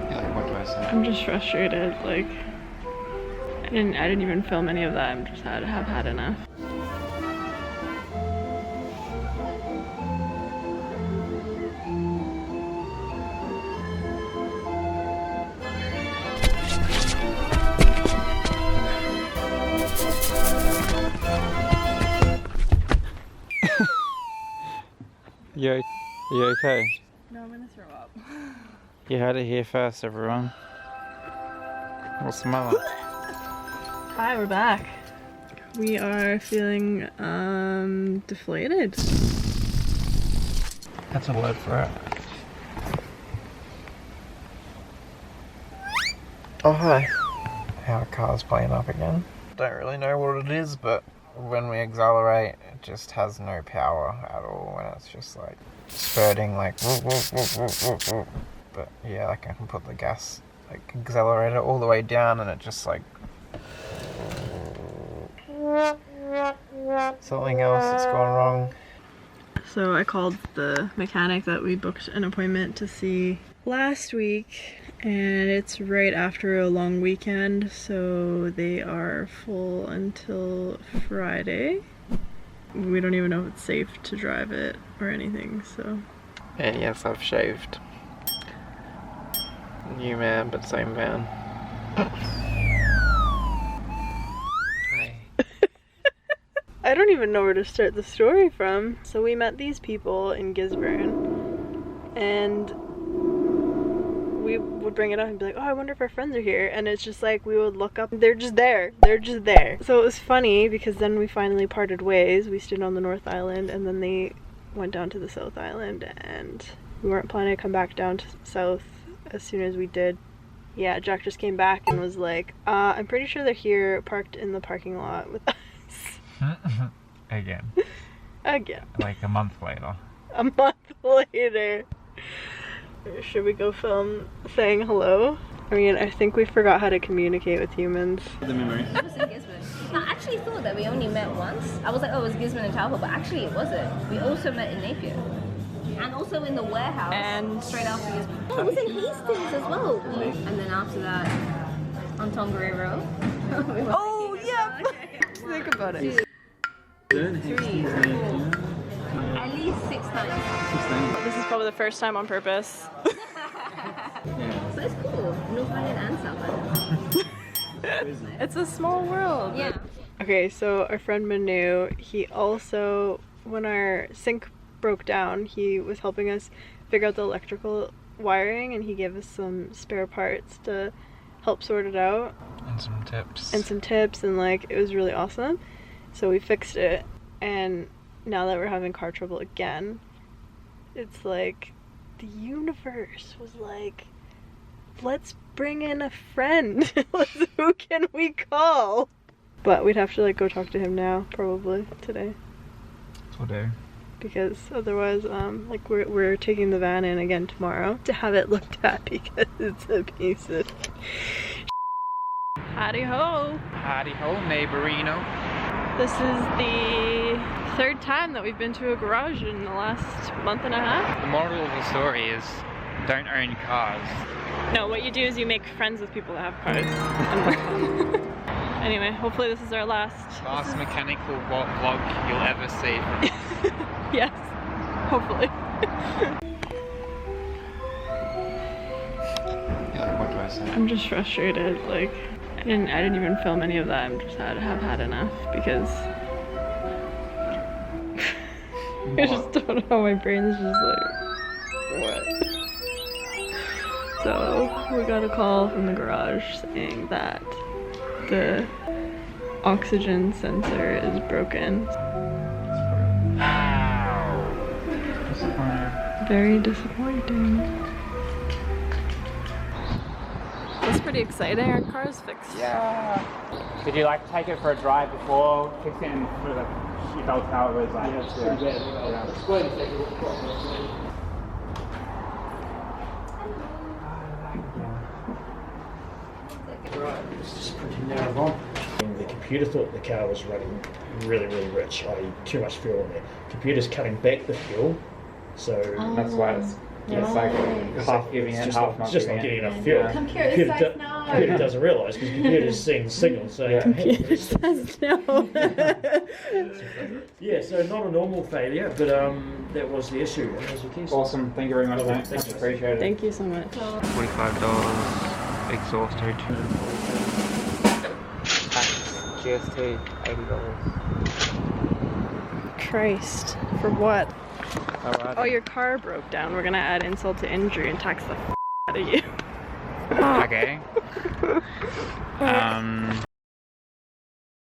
Yeah, like, what do I say? I'm just frustrated. Like, I didn't even film any of that. I'm just have had enough. You okay? No, I'm gonna throw up. You heard it here first, everyone. What's the matter? Hi, we're back. We are feeling deflated. That's a word for it. Oh hi. Our car's playing up again. Don't really know what it is, but when we accelerate, it just has no power at all, and it's just like spurting like whoop, whoop, whoop, whoop, whoop, whoop. But yeah, like I can put the gas like accelerator all the way down and it just like something else that's gone wrong. So I called the mechanic that we booked an appointment to see last week, and it's right after a long weekend, so they are full until Friday. We don't even know if it's safe to drive it or anything, so. And yes, I've shaved. New man, but same van. Hi. I don't even know where to start the story from. So we met these people in Gisborne, and we would bring it up and be like, oh, I wonder if our friends are here. And it's just like, we would look up, they're just there. They're just there. So it was funny because then we finally parted ways. We stayed on the North Island and then they went down to the South Island, and we weren't planning to come back down to South as soon as we did. Yeah, Jack just came back and was like, I'm pretty sure they're here parked in the parking lot with us. Again. Again. Like a month later. A month later. Should we go film saying hello? I mean, I think we forgot how to communicate with humans. The memory. It was in Gisborne. I actually thought that we only met once. I was like, oh, it was Gisborne and Taupo, but actually it wasn't. We also met in Napier. And also in the warehouse. And straight after Gisborne. Oh, it was in Hastings as well. And then after that, on Tongariro Road. Oh, yeah! Think about it. 3, 4, at least 6 times. This is probably the first time on purpose. Yeah. So it's cool. North Island and South Island. It's a small world. Yeah. Okay, so our friend Manu, he also, when our sink broke down, he was helping us figure out the electrical wiring, and he gave us some spare parts to help sort it out. And some tips. And like, it was really awesome. So we fixed it, and now that we're having car trouble again, it's like the universe was like, let's bring in a friend. Who can we call? But we'd have to like go talk to him now, probably today. Will do. Because otherwise, like we're taking the van in again tomorrow to have it looked at because it's a piece of Howdy ho! Howdy ho, neighborino. This is the 3rd time that we've been to a garage in the last month and a half. The moral of the story is don't own cars. No, what you do is you make friends with people that have cars. Anyway, hopefully this is our last Mechanical vlog you'll ever see. Yes, hopefully. Yeah, like, what do I say? I'm just frustrated. Like, I didn't even film any of that. I'm just have had enough because I just don't know. My brain's just like, what? So we got a call from the garage saying that the oxygen sensor is broken. Very disappointing. That's pretty exciting. Our car is fixed. Yeah. Did you like take it for a drive before fixing for the you felt how it was like? Yeah, it's pretty good. It's just pretty narrow. The computer thought the car was running really rich, i.e. too much fuel in there. Computer's cutting back the fuel, so that's why it's It's like half giving it, It's half not just not giving getting it. enough fuel. Yeah. Computer Computer says no. Computer doesn't realise because computer's seeing the signal saying, Computer says no. yeah, so not a normal failure, but that was the issue. And there's your keys. Awesome. Thank you very much, mate. Thanks, Much appreciated. Thank you so much. $45 exhausted. GST $80. Christ. For what? Alright. Oh, your car broke down. We're gonna add insult to injury and tax the out of you. Okay.